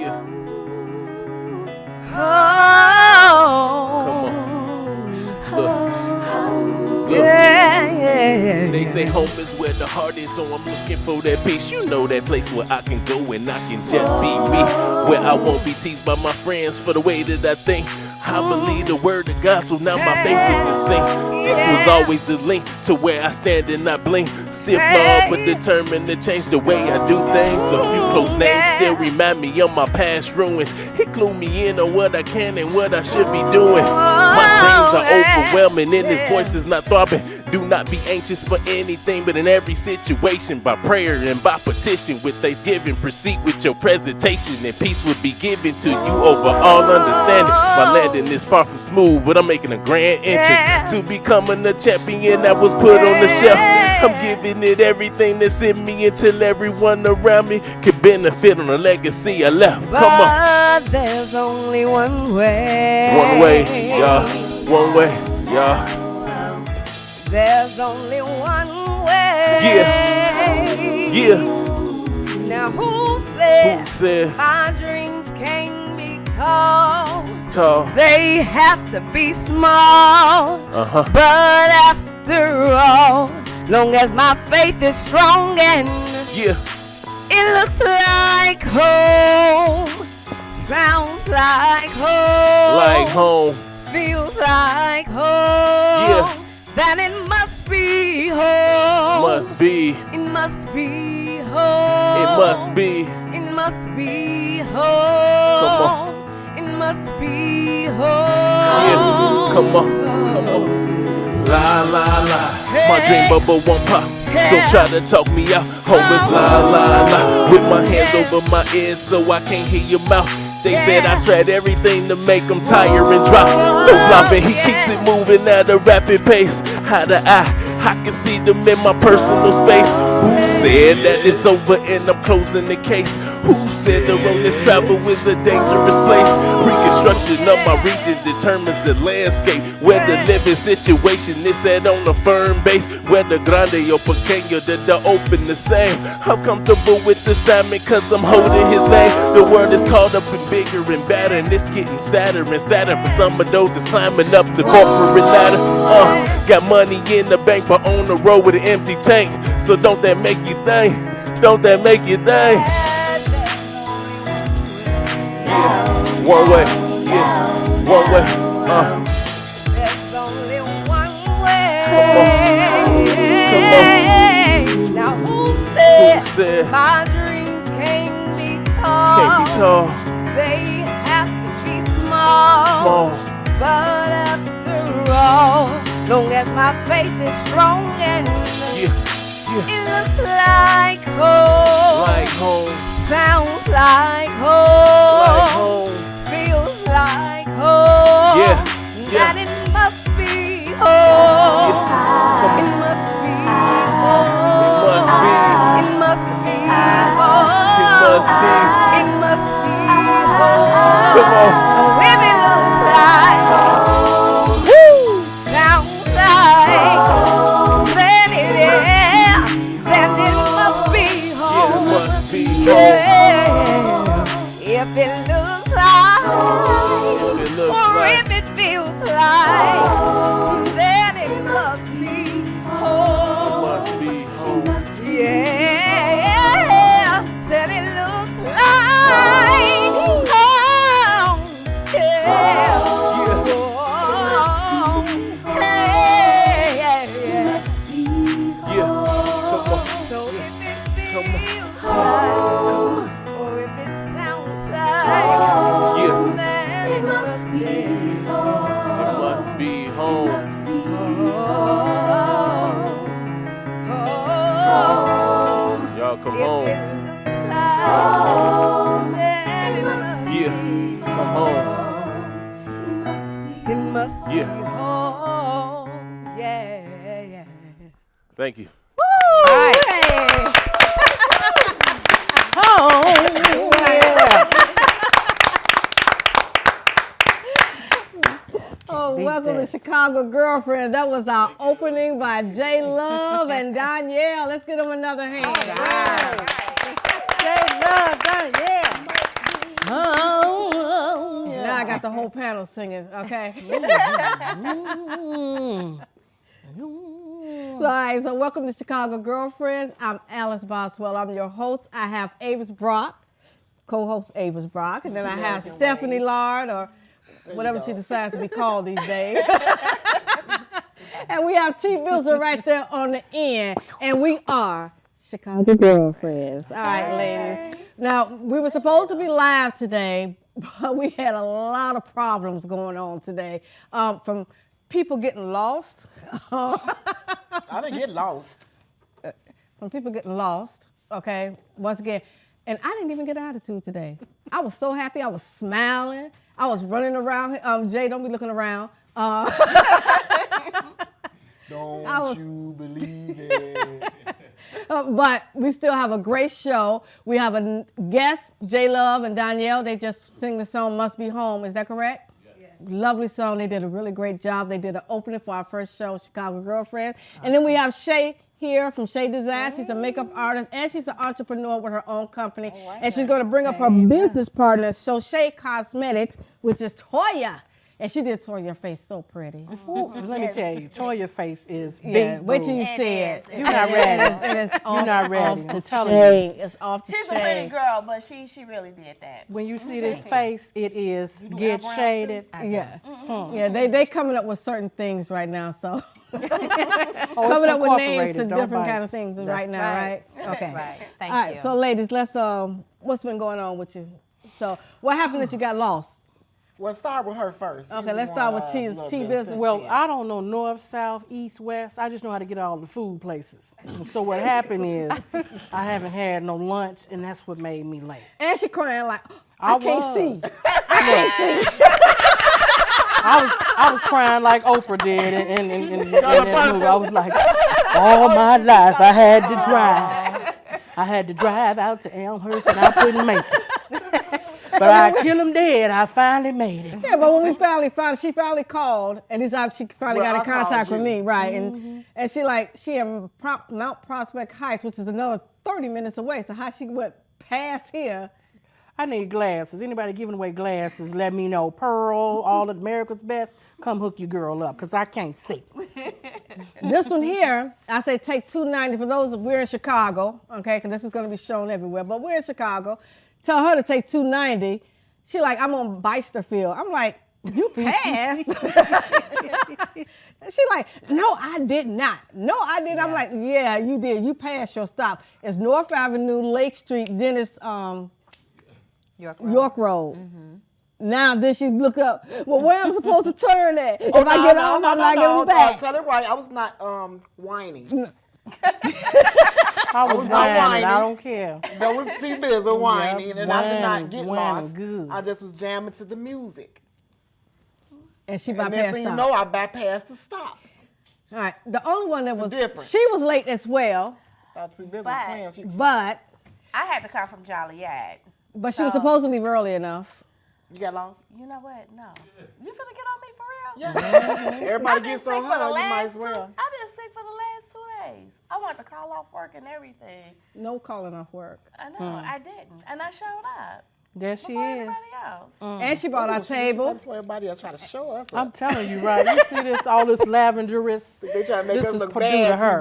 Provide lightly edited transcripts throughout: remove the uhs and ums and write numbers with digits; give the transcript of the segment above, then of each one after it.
Yeah. Come on. Look. Yeah. They say home is where the heart is, so I'm looking for that peace. You know that place where I can go and I can just be me. Where I won't be teased by my friends for the way that I think. I believe the word of God, so now my faith is in sync. This was always the link to where I stand and I blink. Still flawed, but determined to change the way I do things. A few close names still remind me of my past ruins. It clue me in on what I can and what I should be doing. My dreams are overwhelming and this voice is not throbbing. Do not be anxious for anything, but in every situation, by prayer and by petition, with thanksgiving, proceed with your presentation, and peace will be given to you over all understanding. My landing is far from smooth, but I'm making a grand entrance to becoming a champion that was put on the shelf. I'm giving it everything that's in me until everyone around me can benefit on the legacy I left. Come on. But there's only one way. One way, y'all. One way, y'all. There's only one way. Yeah. Now who said Who my dreams can't be tall? Tall. They have to be small. But after all, long as my faith is strong and it looks like home, sounds like home, like home, feels like home, then it must be home. Must be. It must be home. It must be. It must be home. Come on. It must be home. Yeah, come on. La la la. My dream bubble won't pop. Don't try to talk me out. Home is la la la. With my hands over my ears so I can't hear your mouth. They said I tried everything to make them tire and drop. No flopping, he keeps it moving at a rapid pace. Eye to eye, I can see them in my personal space. Who said that it's over and I'm closing the case? Who said the road this travel is a dangerous place? Reconstruction of my region determines the landscape. Where the living situation is set on a firm base. Where the grande or pequeño, the open the same. I'm comfortable with the assignment cause I'm holding his name. The word is called up and bigger and badder, and it's getting sadder and sadder for some of those that's climbing up the corporate ladder. Got money in the bank but on the road with an empty tank. So don't that make you think? Don't that make you think? One way, one way. There's only one way. Come on. Now who said my dreams can't be tall? Can't be tall. They have to be small. But after all, long as my faith is strong and it looks like home, sounds like home, feels like home, that it must be home. It must be home. It must be home. It must be. It must be home. Come on. So if it looks like sounds like then it must be home. It must be home. If it looks like or if it feels like then it must be home. It must be home. Yeah, said it looks like home. Yeah. So if it feels like or if it sounds like then it must be home. It must be home. Y'all come home. If it looks like then it must be Come home. It must be home. Yeah. Thank you. All right. Oh, welcome to Chicago Girlfriend. That was our opening by J Love and Donnelle. Let's give them another hand. J Love, Donnelle. I got the whole panel singing, okay? All right, so welcome to Chicago Girlfriends. I'm Alice Boswell. I'm your host. I have Avis Brock, co-host Avis Brock, and then I have Stephanie Lard, or whatever she decides to be called these days. And we have T. Bilzer right there on the end, and we are Chicago Girlfriends. All right, ladies. Now, we were supposed to be live today, but we had a lot of problems going on today, from people getting lost. I didn't get lost. From people getting lost, okay, once again. And I didn't even get an attitude today. I was so happy. I was smiling. I was running around. Jay, don't be looking around. Don't you believe it? But we still have a great show. We have a guest, J Love and Donnelle. They just sing the song Must Be Home. Is that correct? Yes. Lovely song. They did a really great job. They did an opening for our first show, Chicago Girlfriends. And then we have Shay here from Shay Design. She's a makeup artist and she's an entrepreneur with her own company. And she's going to bring up her business partner, So Shay Cosmetics, which is Toyiah. And she did Toyiah's face so pretty. Ooh, let me tell you, Toyiah's face is big. Yeah, wait till you see it. You're not ready. It is off, You're not ready. off the chain. It's off the She's chain. a pretty girl, but she really did that. When you see this face, it is get shaded. Yeah, yeah. They coming up with certain things right now, so coming up with names to different kind of things right now, right? Okay. Right. Thank All right. you. So, ladies, let's what's been going on with you? So, what happened that you got lost? Well, start with her first. Okay, let's start with T business. Well, I don't know north, south, east, west. I just know how to get all the food places. And so what happened is I haven't had no lunch, and that's what made me late. And she crying like, I can't see. I was crying like Oprah did in that movie. I was like, all my life I had to drive. I had to drive out to Elmhurst, and I couldn't make it. But I kill him dead. I finally made it. Yeah, but when we finally found it, she finally called, and she finally got in contact with me, right? And she in Mount Prospect Heights, which is another 30 minutes away. So how she went past here? I need glasses. Anybody giving away glasses, let me know. Pearl, all of America's Best, come hook your girl up, because I can't see. This one here, I say take $2.90 for those. We're in Chicago, okay? Because this is going to be shown everywhere, but we're in Chicago. Tell her to take $2.90. She like, I'm on Beisterfield. I'm like, you passed? She like, no, I did not. No, I did. Yeah. I'm like, yeah, you did. You passed your stop. It's North Avenue, Lake Street, then it's York Road. Mm-hmm. Now then she look up, well, where am I supposed to turn at? If I get on, I'm not getting back. Tell her right. I was not whining. I was whining. I don't care. That was T-Biz whining, and I did not get lost. Good. I just was jamming to the music. And she bypassed bypassed you know, I bypassed the stop. All right. The only one that was different. She was late as well. But I had to come from Joliet. But she was supposed to leave early enough. You got lost? You know what? No. You finna get on me for real? Yeah. Everybody gets so high, you might as well. I've been sick for the last 2 days. I wanted to call off work and everything. No calling off work. I know, I didn't. And I showed up. There she before is. everybody else. And she brought our table. Before everybody else trying to show us. I'm telling you, right? You see this, all this lavenderous. They try to make this us is look for bad due to her.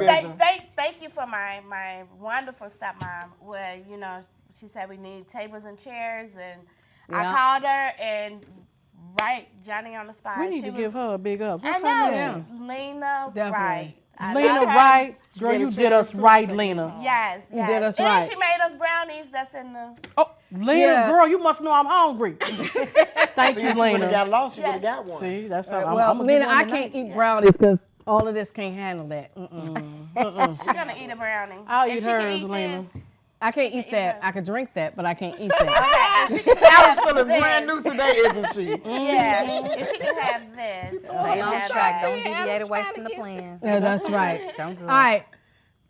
Thank you for my wonderful stepmom. Where, you know, she said we need tables and chairs, and I called her and Johnny on the spot. We need to give her a big up. What's I her know, name? Lena Definitely. Wright. Lena Wright. Girl, you did us right, Lena. Yes, yes. You did us and right. she made us brownies that's in the... Oh, Lena, girl, you must know I'm hungry. Thank you, She would Lena. have got lost, she would have got one. See, that's Well, Lena, I can't eat brownies because all of this can't handle that. She's going to eat a brownie. I'll If eat she can hers, eat Lena. this- I can't eat that. I could drink that, but I can't eat that. Okay, if she can Alice have feeling this. brand new today, isn't she? Yeah, if she can have this. Stay on have track. that. Don't deviate away from the plan. Yeah, that's right. Don't do All it. right,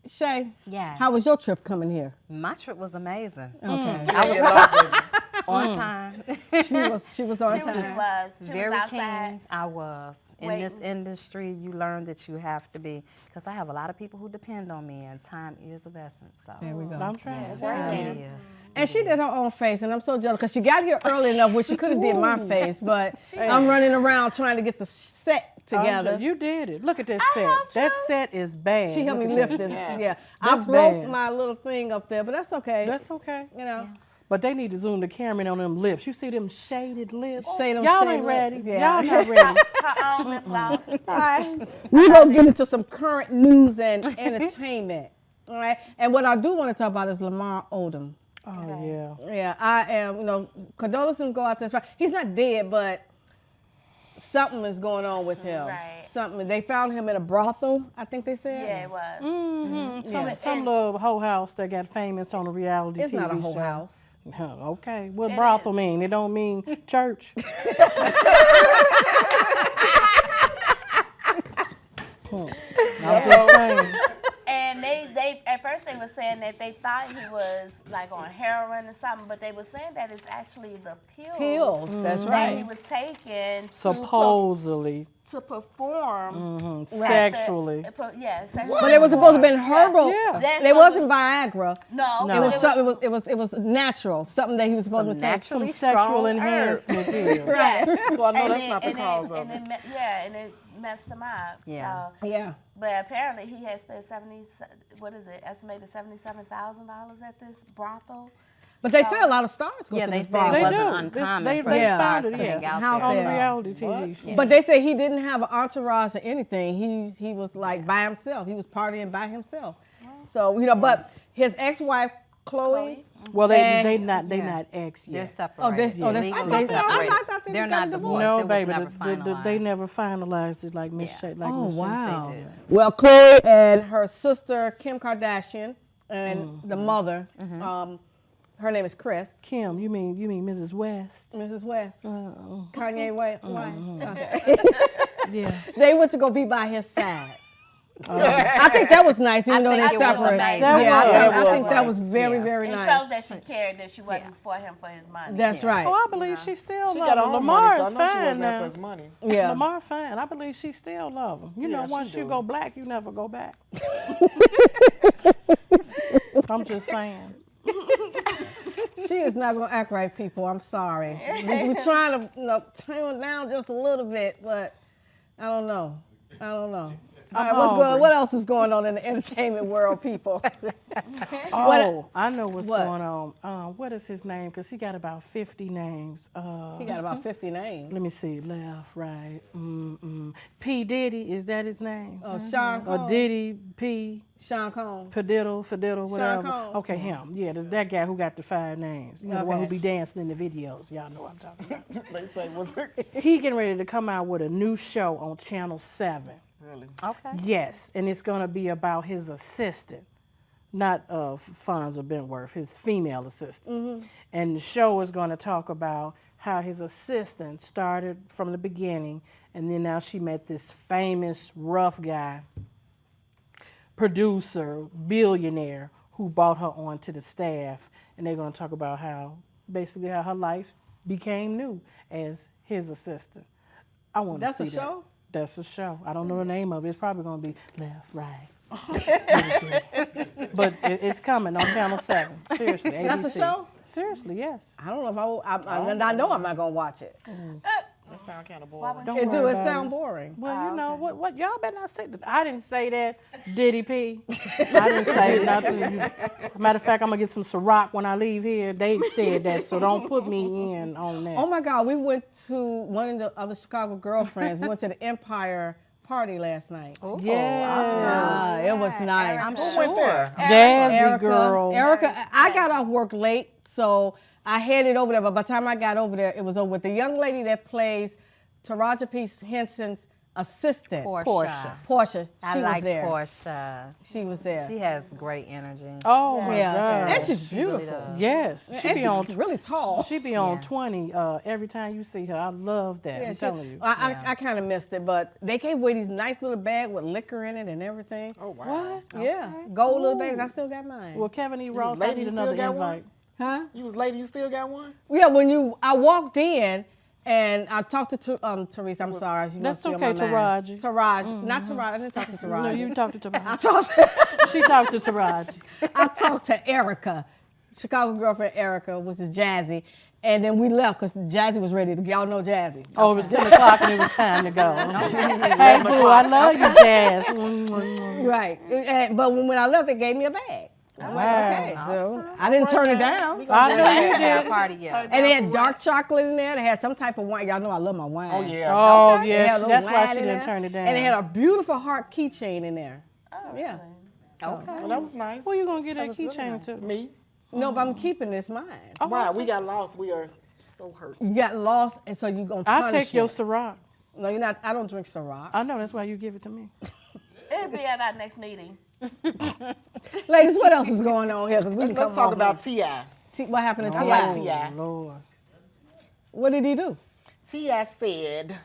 Shay. Yeah. How was your trip coming here? My trip was amazing. Okay. I was on time. She was on She time. was Very outside. keen. I was. In this industry, you learn that you have to be, because I have a lot of people who depend on me, and time is of essence. So There we go. I'm trying. it is. And she did her own face, and I'm so jealous because she got here early enough where she could have did my face, but I'm running around trying to get the set together. You did it. Look at that set. That set is bad. She helped me Look at lift that. it. Yeah, I That's broke bad. my little thing up there, but that's okay. That's okay. You know. But they need to zoom the camera in on them lips. You see them shaded lips? Say them Y'all shaded ain't ready. lips. Yeah. Y'all not ready. Her own lip gloss. All right. We're going to get into some current news and entertainment. All right. And what I do want to talk about is Lamar Odom. Oh, yeah. Yeah, I am, condolences go out to his family. He's not dead, but something is going on with him. Right. Something. They found him in a brothel, I think they said. Yeah, it was. Mm-hmm. Some little whole house that got famous on a reality It's TV not a whole show. house. Okay. What brothel mean? It don't mean church. I'm just saying. And they at first they were saying that they thought he was like on heroin or something, but they were saying that it's actually the pills That's that he right. was taking Supposedly. to perform Sexually. Yeah, sexually. But it was supposed to have been herbal. Yeah. That's It what wasn't Viagra. No, It was something. It was natural. Something that he was supposed to take. Some sexual enhancement pills. Right. So I know And that's it- not the and cause it- of and it. and it messed him up. Yeah. So, Yeah. but apparently he had spent estimated $77,000 at this brothel. But they say a lot of stars go Yeah, to they this said brothel. it They wasn't do. uncommon They for the Yeah. stars found to it, hang yeah. out How there. On there. reality TV show. But they say he didn't have an entourage or anything. He was like by himself. He was partying by himself. So but his ex-wife Chloe. Well, And- they not ex They're yet. separated. that's- oh, that's- Legally they- I separated. thought they They're got not a divorced. divorce. No, It was baby, never they finalized. never finalized it like Miss Yeah. Shay. Like Oh Miss Shay wow. did. Well, Chloe and her sister Kim Kardashian and the mother, her name is Chris, Kim, you mean Mrs. West? Mrs. West, Kanye West. Okay. Yeah. They went to go be by his side. I think that was nice, even though think they're it was separate. nice. Yeah, I was think that was very, Yeah. very It nice. shows that she cared, that she wasn't for him for his money. That's right. Oh, I believe she still She love got her him. own money, Lamar so I is know she fine wasn't there for now. his money. Yeah. Lamar fine. I believe she still love him. You know, Yeah, she once you do. go black, you never go back. I'm just saying. She is not going to act right, people. I'm sorry. We're trying to tone it down just a little bit, but I don't know. All right, hungry. what else is going on in the entertainment world, people? Oh, I know what's what? going on. What is his name? Because he got about 50 names. He got about 50 names. Let me see. Left, right. P. Diddy, is that his name? Oh, Sean Or Combs. Diddy, P. Sean Combs. Fadiddle, whatever. Combs. Okay, him. Yeah, that guy who got the 5 names. You know, the one who Okay. be dancing in the videos. Y'all know what I'm talking about. They say, was it? He getting ready to come out with a new show on Channel 7. Really? Okay. Yes, and it's going to be about his assistant, not Fonz or Bentworth, his female assistant. And the show is going to talk about how his assistant started from the beginning, and then now she met this famous rough guy, producer, billionaire, who brought her onto the staff. And they're going to talk about how her life became new as his assistant. I want to That's see a that. show? That's a show. I don't know the name of it. It's probably going to be Left, Right. But it's coming on Channel 7. Seriously, ABC. That's a show? Seriously, yes. I don't know if I know I'm not going to watch it. That sound kind of boring. Don't It worry do. It about sound boring. Well, you know, what y'all better not say that. I didn't say that, Diddy P. I didn't say nothing. Matter of fact, I'm going to get some Ciroc when I leave here. They said that, so don't put me in on that. Oh my God, we went to one of the other Chicago girlfriends. We went to the Empire party last night. Yeah. It was nice. Who went there? Jazzy girl. Erica, I got off work late, so I headed over there. But by the time I got over there, it was over with the young lady that plays Taraji P. Henson's assistant, Portia. Portia. I She was like there. Portia. She was there. She has great energy. Oh, my Yeah, God. and she's She really beautiful. does. Yes. And She be on she's really tall. She be on Yeah. 20 every time you see her. I love that. Yeah, I'm telling you. I kind of missed it, but they gave away these nice little bags with liquor in it and everything. Oh, wow. What? Yeah, gold little bags. I still got mine. Well, Kevin E. Ross, lady, I need you still another got one? invite. Huh? You was lady, you still got one? Yeah, I walked in and I talked to Teresa. I'm sorry, she That's must be on okay, my mind. Taraji. Taraji, not Taraji. I didn't talk to Taraji. No, you talked to I Taraji. talked. She talked to Taraji. I talked to Erica. Chicago girlfriend Erica, which is Jazzy, and then we left because Jazzy was ready to. Y'all know Jazzy. Oh, it was 10 o'clock and it was time to go. Hey, boo, I love you, Jazz. Right. But when I left, they gave me a bag. I'm like, okay, so I didn't turn it down. I know you Have did. a party yet. And they had dark chocolate in there. They had some type of wine. Y'all know I love my wine. Oh, yeah. Oh, They yeah. had a little That's why wine she in didn't there. turn it down. And they had a beautiful heart keychain in there. Yeah. Okay. Well, that was nice. Who you going to get that keychain to? Me? No, but I'm keeping this mine. Wow, we got lost. We are so hurt. You got lost, and so you gonna I'll punish take your me. Ciroc. No, you're not. I don't drink Ciroc. I know, that's why you give it to me. It'll be at our next meeting. Ladies, what else is going on here? Because we can Let's come talk off about of- T.I. What happened to I T.I.? like T.I. Lord. What did he do? T.I. said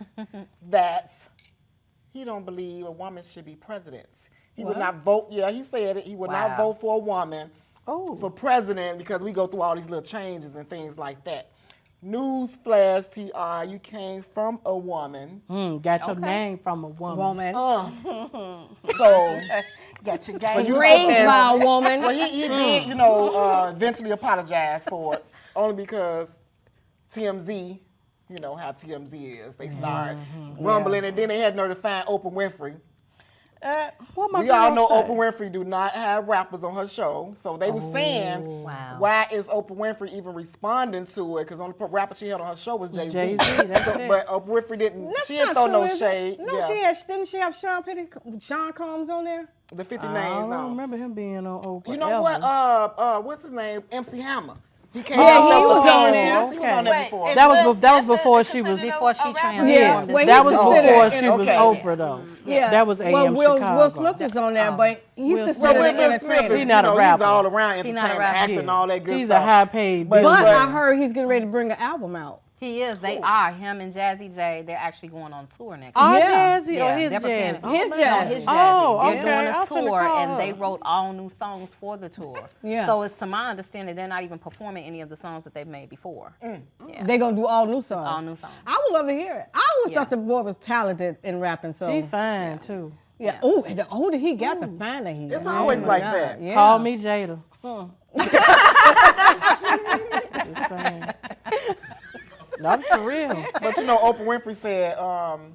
that he don't believe a woman should be president. He would What? not vote. Yeah, he said it. He would not Wow. vote for a woman Oh. for president because we go through all these little changes and things like that. Newsflash, T.I., you came from a woman. Got your name from a woman. Woman. So, Get your but game. you Raised by a woman. Well, he did, eventually apologize for it, only because TMZ, you know how TMZ is. They start rumbling, and then they had nerve to find Oprah Winfrey. What my We all girl know say? Oprah Winfrey do not have rappers on her show, so they were saying, Wow. why is Oprah Winfrey even responding to it? Because the only rapper she had on her show was Jay-Z. Jay-Z, that's it. But Oprah Winfrey didn't. That's She didn't not throw true, no is it? shade. No, Yeah. didn't she have Sean Combs on there? The 50 I names don't now. remember him being on Oprah. You know ever. what? What's his name? MC Hammer. He came Yeah, out he with was the on team. there. He was on there Wait, before. is That was Will be- that was Smith before she was- considered Before she a rapper? transferred. Yeah, well, That he's was considered before an she was entertainer. Oprah, though. Yeah. That was AM Well, Will Chicago. Smith was on there, Oh. but he's Will considered Well, an Will Smith entertainer. is, He not a he's rapper. all around He not a entertainment, rapper. acting, all that good He's stuff. a high-paid But- But business. I heard he's getting ready to bring an album out. He is. They are. Him and Jazzy J, they're actually going on tour next Oh, year. Yeah. Jazzy. Yeah, Oh, his they're preparing- Jazzy. His No, Jazzy. his Jazzy. Oh, They're okay. doing I'm a finna tour call and her. they wrote all new songs for the tour. Yeah. So it's to my understanding they're not even performing any of the songs that they've made before. Yeah. They're going to do all new songs. all new songs. I would love to hear it. I always Yeah. thought the boy was talented in rapping, so. He fine, too. Yeah. Oh, and the older he got, the finer he is. It's always Oh, my like God. that. Yeah. Call me Jada. Just saying. Not for real. But you know, Oprah Winfrey said,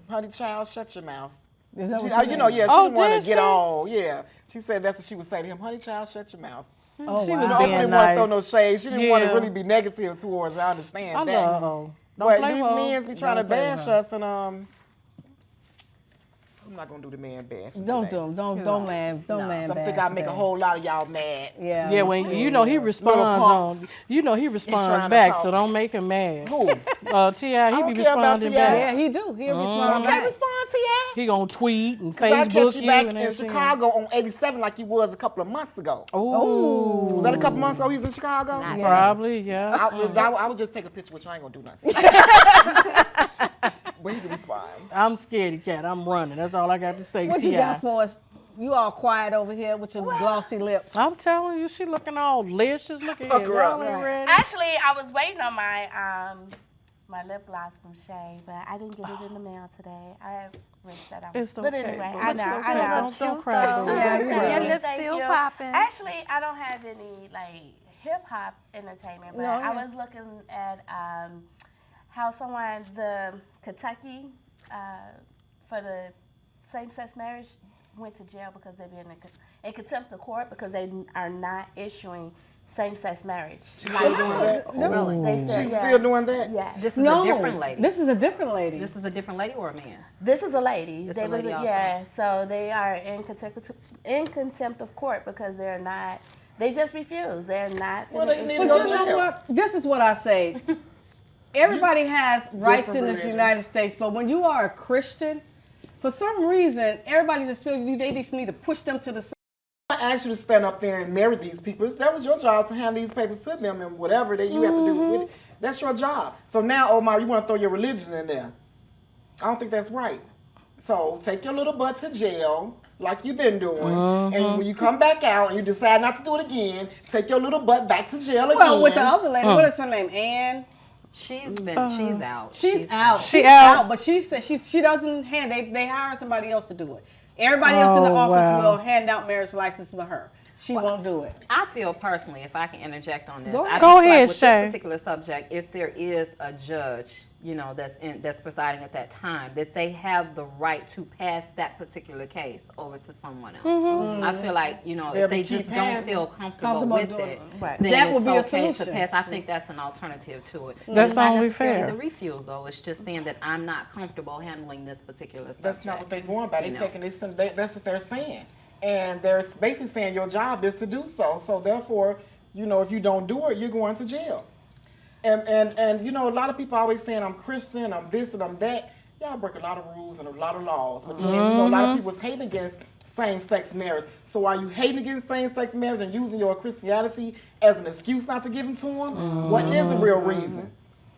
honey child, shut your mouth. Is that She, what you know, yeah, she Oh, didn't want did to get she? all, yeah. She said that's what she would say to him, honey child, shut your mouth. Oh, She wow. was Oprah being didn't want to throw nice. no shade. She didn't want to Yeah. really be negative towards her. I understand I that. love her. Don't But play these with her. men be trying to Don't play bash with her. us, and I'm not gonna do the man bash. Don't do him. Don't man bash. I think I make a today. whole lot of y'all mad. Yeah. Yeah, when you know he responds punks. on, you know he responds trying to back, talk. so don't make him mad. Who? T.I. he don't be care about responding T.I. back. Yeah, he do. He'll respond Okay, back. respond to ya. He gonna tweet and Cause I Facebook catch you you back and in everything. Chicago on 87 like you was a couple of months ago. Oh, Was that a couple months ago he was in Chicago? Not probably, yeah. I would just take a picture with you. I ain't gonna do nothing. But he can respond. I'm scaredy cat. I'm running. That's all I got to say. What you T.I. got for us? You all quiet over here with your glossy lips. I'm telling you, she looking all licious. Look at Hook you. her up. Y'all ain't ready. Actually, I was waiting on my lip gloss from Shay, but I didn't get it in the mail today. I wish that I was. It's But okay. anyway, but I it's know, okay. I know. Don't cry, though. Yeah, you Thank do. you, Your lips thank still you. popping. Actually, I don't have any like hip hop entertainment, but No, I yeah. was looking at how someone the Kentucky for the same-sex marriage went to jail because they've been in contempt of court because they are not issuing same-sex marriage. Still doing that? Really? They said, She's yeah. still doing that? Yeah. This is No, a different lady. This is a different lady. This is a different lady or a man? This is a lady. It's They a lady was- also. yeah, so they are in contempt of court because they're not. They just refuse. They're not. Well, they need But to go you to know jail. what? This is what I say. Everybody has rights in this religions. United States, but when you are a Christian, for some reason, everybody just feels they just need to push them to the side. I asked you to stand up there and marry these people. That was your job to hand these papers to them and whatever that you have to do with it. That's your job. So now, Omar, you want to throw your religion in there. I don't think that's right. So take your little butt to jail like you've been doing. And when you come back out and you decide not to do it again, take your little butt back to jail again. Well, with the other lady, what is her name? Ann? She's out. She's out. She She's out. but she said she doesn't hand. They hire somebody else to do it. Everybody else in the Oh, office wow. will hand out marriage license for her. she won't do it. I feel personally, if I can interject on this, Go ahead. I Go just feel ahead, like with Shay. this particular subject, if there is a judge, that's presiding at that time, that they have the right to pass that particular case over to someone else. Mm-hmm. I feel like if they just don't feel comfortable with it, Right. then That it's would be a okay to solution. pass. I think that's an alternative to it. That's It's not only necessarily fair. the refusal. It's just saying that I'm not comfortable handling this particular subject. That's not what they're going by. They're You know. taking this. That's what they're saying, and they're basically saying your job is to do so. So therefore, if you don't do it, you're going to jail. And a lot of people always saying I'm Christian, I'm this and I'm that. Y'all break a lot of rules and a lot of laws. But then a lot of people is hating against same-sex marriage. So are you hating against same-sex marriage and using your Christianity as an excuse not to give them to them? What is the real reason?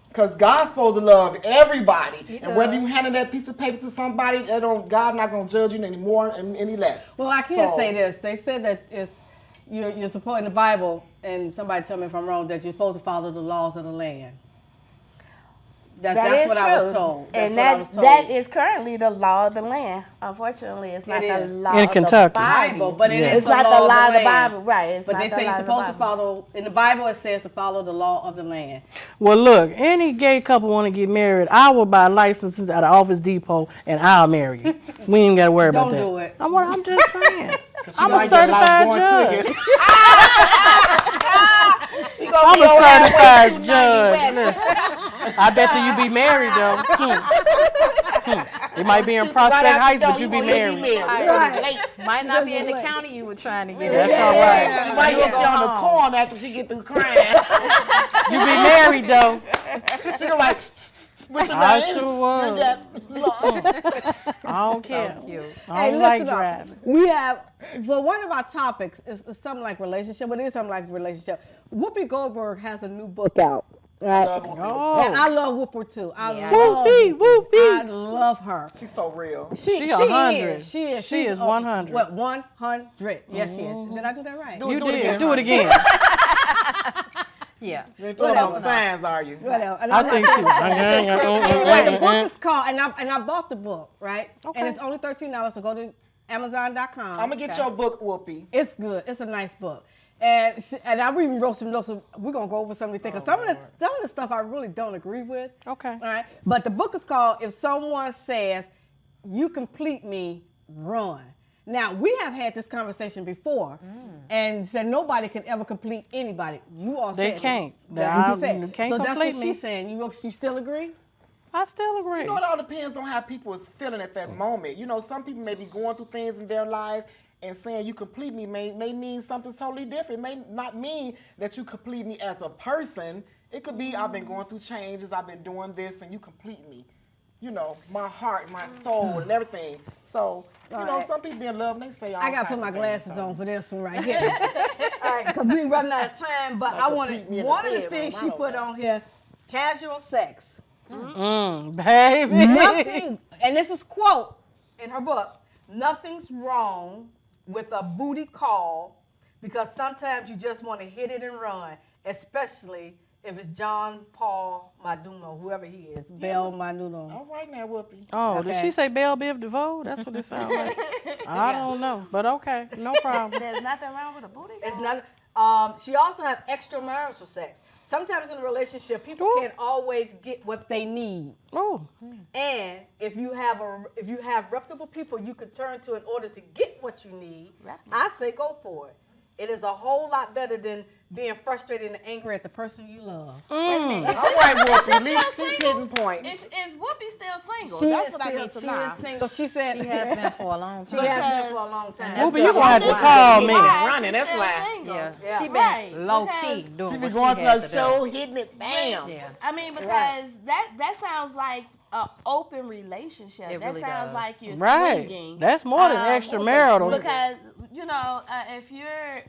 Because God's supposed to love everybody, and whether you hand that piece of paper to somebody, God not gonna judge you any more and any less. Well, I can't So- say this. They said that you're supposed in the Bible, and somebody tell me if I'm wrong, that you're supposed to follow the laws of the land. That's is what I was true. told. That's And what I was told. that is currently the law of the land. Unfortunately, it's not It the is. law In of Kentucky. the Bible. But it Yeah. is It's the not law the law of the land. Bible, right? It's But not they the say law you're of the supposed to Bible. follow, in the Bible it says to follow the law of the land. Well, look, any gay couple want to get married, I will buy licenses at the Office Depot and I'll marry you. We ain't got to worry about Don't that. do it. I'm just saying. 'Cause she I'm a might get certified life judge. ticket. I'm a certified judge. Listen, I bet you be married though. You might be in Prospect Heights, but you be married. Right. Might not be in the Late. county you were trying to get. That's all right. She might get you on the corn after she get through crying. You be married though. She gonna like, what's your I name? sure was. I don't care. Cute. I Hey, don't like listen up. driving. We have, well, one of our topics is something like relationship, but it is something like relationship. Whoopi Goldberg has a new book out. Right? And Oh, I love Whoopi too. I Yeah. love Whoopi, Whoopi. I love her. She's so real. She 100. She is. She She's is 100. What, 100? Yes, she is. Did I do that right? You Do it did. again, Do it honey. again. Yeah. You ain't throwing no signs, are you? Whatever. And I I'm think like, she. anyway, the book is called, and I bought the book, right? Okay. And it's only $13, so go to Amazon.com. I'm gonna get your book, Whoopi. It's good. It's a nice book. And I even wrote some notes. So we're gonna go over some of the things. 'Cause some of the stuff I really don't agree with. Okay. All right. But the book is called "If Someone Says You Complete Me, Run." Now we have had this conversation before, and said nobody can ever complete anybody. You all They said can't. That's what you You said. can't so that's what complete me. she's saying. You still agree? I still agree. You know, it all depends on how people is feeling at that moment. Some people may be going through things in their lives, and saying you complete me may mean something totally different. It may not mean that you complete me as a person. It could be I've been going through changes, I've been doing this, and you complete me. My heart, my soul, and everything. So, Right. some people be in love and they say all I gotta types put my of things, glasses so. on for this one right here. All right, because we running out of time. But Like I to wanted beat me in the one of the bedroom, things I she don't put know. on here: casual sex. Baby. Nothing, and this is quote in her book. Nothing's wrong with a booty call because sometimes you just want to hit it and run, especially if it's John Paul Maduno, whoever he is, Bell Maduno. All right now, Whoopi. Oh, did Okay. she say Belle Biv DeVoe? That's what it sounds like. I don't know, but okay, no problem. There's nothing wrong with a booty call. It's not. She also have extramarital sex. Sometimes in a relationship, people Ooh. can't always get what they need. Oh, And if you have reputable people you could turn to in order to get what you need, I say go for it. It is a whole lot better than being frustrated and angry at the person you love. All right, Whoopi, at least she's hitting points. Is Whoopi still single? She That's is what I need to she know. is single. She said She has been for a long she time. has been for a long time. Whoopi, you gonna have to call me. Running, that's Still why. single. Yeah. Yeah. She been Right, low because key doing She be what going to had her do. show, hitting it, bam. Yeah. I mean, because that sounds like an open relationship. It that really sounds does. like you're Right. swinging. That's more than extramarital. Because if you're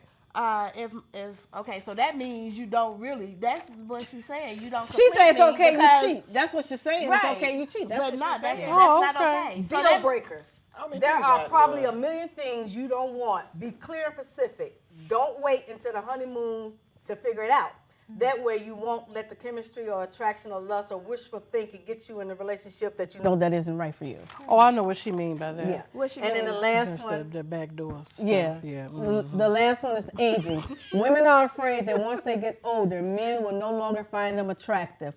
okay, so that means you don't really. That's what she's saying. You don't. She said it's complete me okay because- you cheat. That's what she's saying. Right. It's okay you cheat. That's but what not she's that's, saying. that's Oh, not okay. okay. So Deal that, breakers. How many There people are got probably love? a million things you don't want. Be clear and specific. Don't wait until the honeymoon to figure it out. That way you won't let the chemistry or attraction or lust or wishful thinking get you in a relationship that you know that isn't right for you. Oh, I know what she mean by that. Yeah. What she And then mean? the last That's one. the back door stuff. Yeah. Yeah. The last one is aging. Women are afraid that once they get older, men will no longer find them attractive.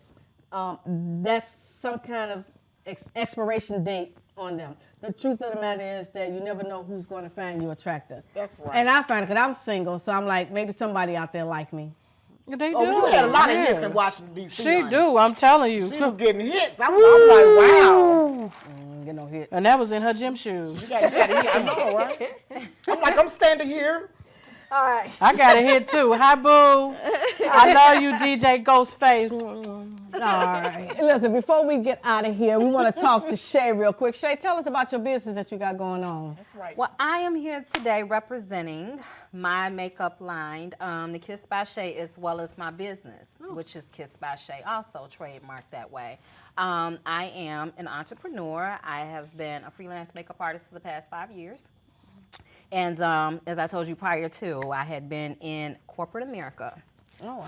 That's some kind of expiration date on them. The truth of the matter is that you never know who's going to find you attractive. That's right. And I find it because I'm single, so I'm like, maybe somebody out there like me. They do. Oh, you had a lot of hits Yeah. in Washington, D.C. She honey. do, I'm telling you. She was getting hits. I'm like, wow. Get no hits. And that was in her gym shoes. You got a hit. I know, right? I'm like, I'm standing here. All right. I got a hit too. Hi, boo. I love you, DJ Ghostface. All right. Listen, before we get out of here, we want to talk to Shay real quick. Shay, tell us about your business that you got going on. That's right. Well, I am here today representing my makeup line, the Kiss by Shay, as well as my business, which is Kiss by Shay, also trademarked that way. I am an entrepreneur. I have been a freelance makeup artist for the past 5 years. And as I told you prior to, I had been in corporate America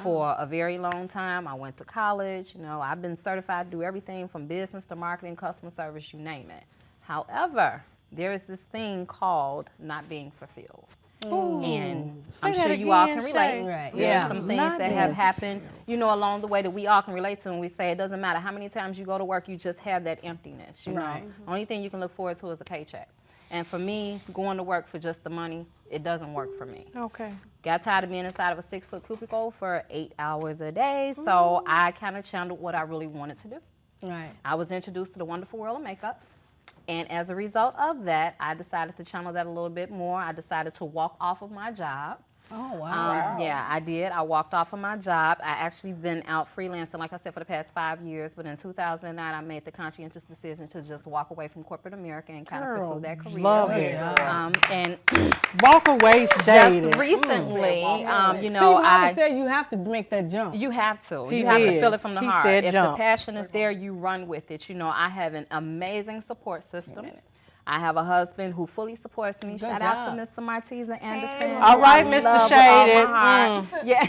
for a very long time. I went to college. You know, I've been certified to do everything from business to marketing, customer service, you name it. However, there is this thing called not being fulfilled. And I'm sure you all can relate. Right. There Yeah. are some things that have happened, you know, along the way that we all can relate to, and we say it doesn't matter how many times you go to work, you just have that emptiness, you know. Only thing you can look forward to is a paycheck. And for me, going to work for just the money, it doesn't work for me. Okay. Got tired of being inside of a 6-foot cubicle for 8 hours a day, so I kind of channeled what I really wanted to do. Right. I was introduced to the wonderful world of makeup. And as a result of that, I decided to channel that a little bit more. I decided to walk off of my job. Oh, wow. Yeah, I did. I walked off of my job. I actually been out freelancing, like I said, for the past 5 years. But in 2009, I made the conscientious decision to just walk away from corporate America and kind of pursue that career. Love it. And Walk away, shaded. just recently, you know, Steve Harvey I said you have to make that jump. you have to. He You have to did. feel it from the He heart. said If jump. the passion is there, you run with it. You know, I have an amazing support system. I have a husband who fully supports me. Shout out to Mr. Marquis and Anderson. All right, I Mr. love with all my Shaded. heart. Yeah,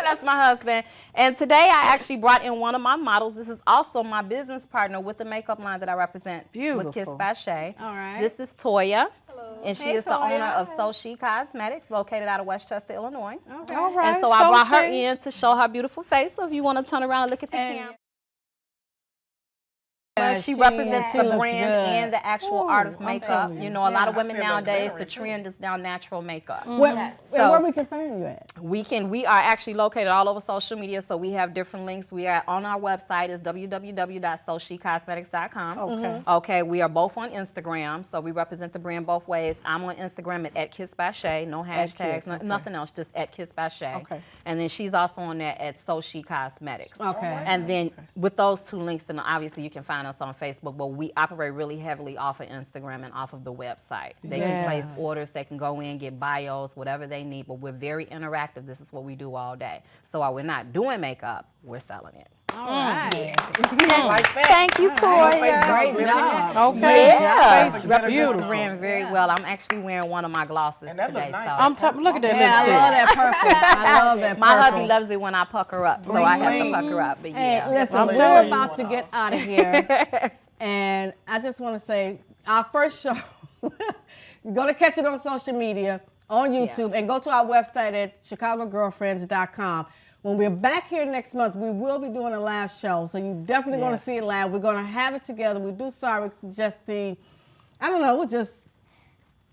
that's my husband. And today I actually brought in one of my models. This is also my business partner with the makeup line that I represent with Kiss Beautiful. by Shay. All right. This is Toyiah. And she Hey, is the owner Toyiah. of So She Cosmetics, located out of Westchester, Illinois. Okay. All right. And so I brought her Shay. in to show her beautiful face. So if you want to turn around and look at the And- camera. Yeah, She represents she the looks brand good. and the actual art of I'm makeup. telling you. You know, a lot of I women feel like nowadays, the Larry, too. trend is now natural makeup. And So- where we can find you at? We are actually located all over social media, so we have different links. We are on our website is www.soshecosmetics.com. Okay. Okay, we are both on Instagram, so we represent the brand both ways. I'm on Instagram at Kiss by Shay, no hashtags, Kiss, okay. nothing else, just at Kiss by Shay. Okay. And then she's also on there at So She Cosmetics. Okay. And then with those two links, then obviously you can find us on Facebook, but we operate really heavily off of Instagram and off of the website. They can place Yes. orders, they can go in, get bios, whatever they need, but we're very interactive. This is what we do all day. So while we're not doing makeup, we're selling it. All right. Like that. Thank you, Toyiah. Great job. Okay. Yeah, Face represent the beautiful. brand very well. I'm actually wearing one of my glosses And that look today. nice. So. Look at that Yeah, I love lipstick. that purple. I love that purple. My hubby loves it when I pucker up, so I have to bling. pucker up. But Hey, yeah. listen, I'm we're telling you. about to get out of here. And I just want to say, our first show, you're going to catch it on social media, on YouTube, and go to our website at chicagogirlfriends.com. When we're back here next month, we will be doing a live show. So you're definitely going to see it live. We're going to have it together. We do sorry, just I don't know, it's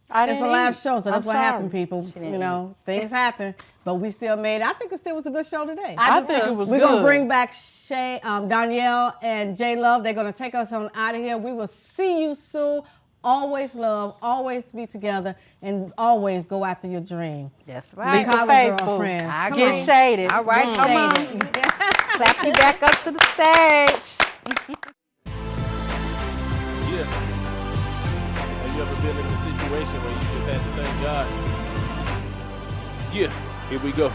a live show, so that's what happened, people. You know, things happen, but we still made it. I think it still was a good show today. I think it was We're good. going to bring back Shay, Donnelle and J Love. They're going to take us on out of here. We will see you soon. Always love, always be together, and always go after your dream. That's Lead right. the Chicago faithful. girlfriends. I Come Get on. shaded. All right, come on. Shaded. Clap you back up to the stage. Yeah. Have you ever been in a situation where you just had to thank God? Yeah, here we go.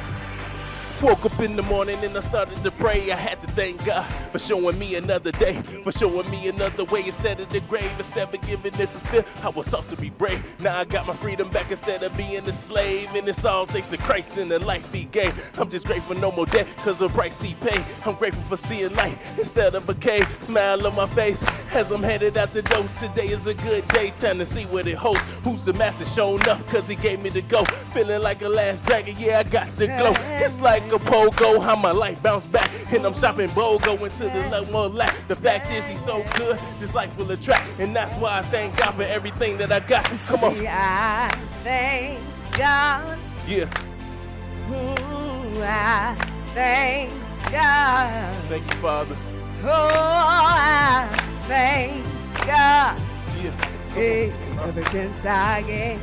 Woke up in the morning and I started to pray. I had to thank God for showing me another day, for showing me another way instead of the grave. Instead of giving it to fear, I was taught to be brave. Now I got my freedom back instead of being a slave. And it's all thanks to Christ and the life he gave. I'm just grateful no more debt cause the price he paid. I'm grateful for seeing light instead of a cave. Smile on my face as I'm headed out the door. Today is a good day, time to see what it holds. Who's the master showing up cause he gave me the go. Feeling like a last dragon, yeah I got the glow. It's like a pogo, how my life bounced back. And I'm shopping BOGO into the low more lack. The fact is he's so good, this life will attract. And that's why I thank God for everything that I got. Come on. I thank God. Yeah. I thank God. Thank you, Father. Oh, I thank God. Yeah. Hey, every chance I get,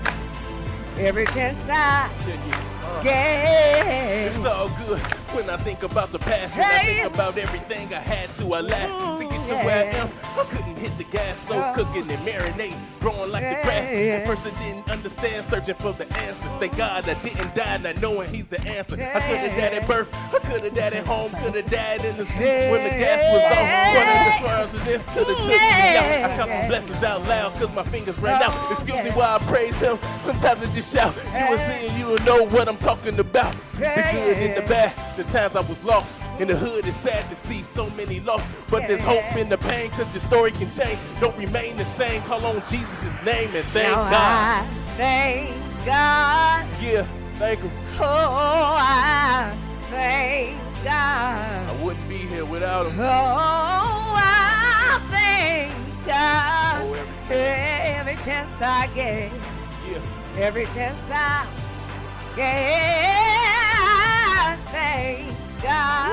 every chance I Check it. get. It's all good when I think about the past and I think about everything I had to last to get to where I am. I couldn't hit the gas, so cooking and marinating, growing like the grass. At first I didn't understand, searching for the answers. Thank God I didn't die, not knowing he's the answer. I could have died at birth, I could have died at home, could have died in the seat when the gas was on. One of the swerves of this could have took me out. I count my blessings out loud, cause my fingers ran out. Excuse me while I praise him, sometimes I just shout. You will see and you will know what I'm talking about. The good and the bad, the times I was lost. In the hood, it's sad to see so many lost. But there's hope in the pain, cause your story can change. Don't remain the same, call on Jesus' name and thank Now God. I thank God. Yeah, thank him. Oh, I thank God. I wouldn't be here without him. Oh, I thank God. Oh, Every chance I get, Yeah, every chance I get, I thank God.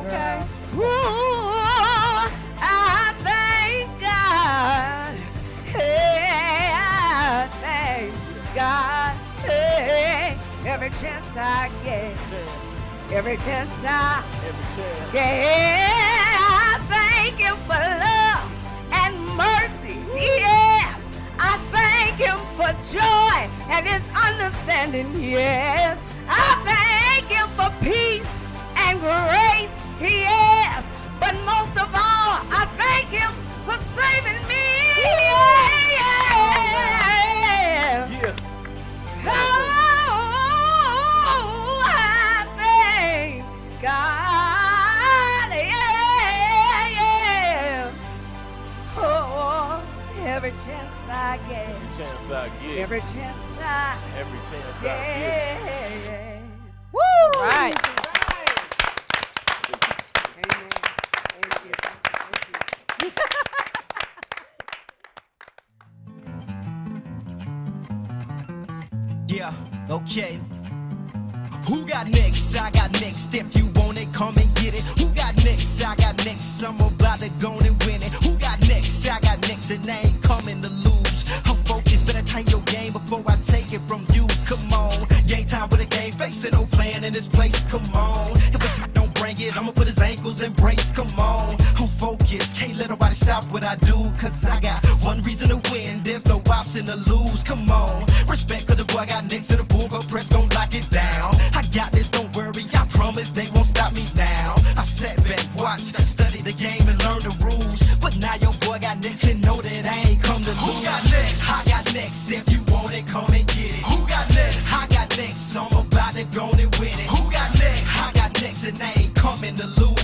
Okay. Ooh, I thank God. Hey, I thank God. Hey, every chance I get, every chance I every chance. get, I thank Him for love and mercy. Yes, I thank Him for joy and His understanding. Yes, I thank Him for peace and grace. Yes, but most of all, I thank Him for saving me. Yeah. Yeah. Oh, I thank God. Yeah. Oh, every chance I get, Every chance I get. every chance I Every chance I get. get. Woo! Right. Yeah, okay. Who got next? I got next. If you want it, come and get it. Who got next? I got next. I'm about to go and win it. Who got next? I got next, and I ain't coming to lose. I'm focused, better tighten your game before I take it from you. Come on, game time with a game face and no plan in this place. Come on, if a dude don't bring it, I'ma put his ankles in brace. Come on, I'm focused, can't let nobody stop what I do. Cause I got one reason to win, there's no option to lose. Come on, respect for the boy I got next to the bull, go press, gon' lock it down. I got this, don't worry, I promise they won't stop me now. I sat back, watched, studied the game and learned the rules. But now your boy got next and know that I ain't come to lose. Who got next? I got next, if you want it, come and get it. Who got next? I got next, so I'm about to go and win it. Who got next? I got next and I ain't coming to lose.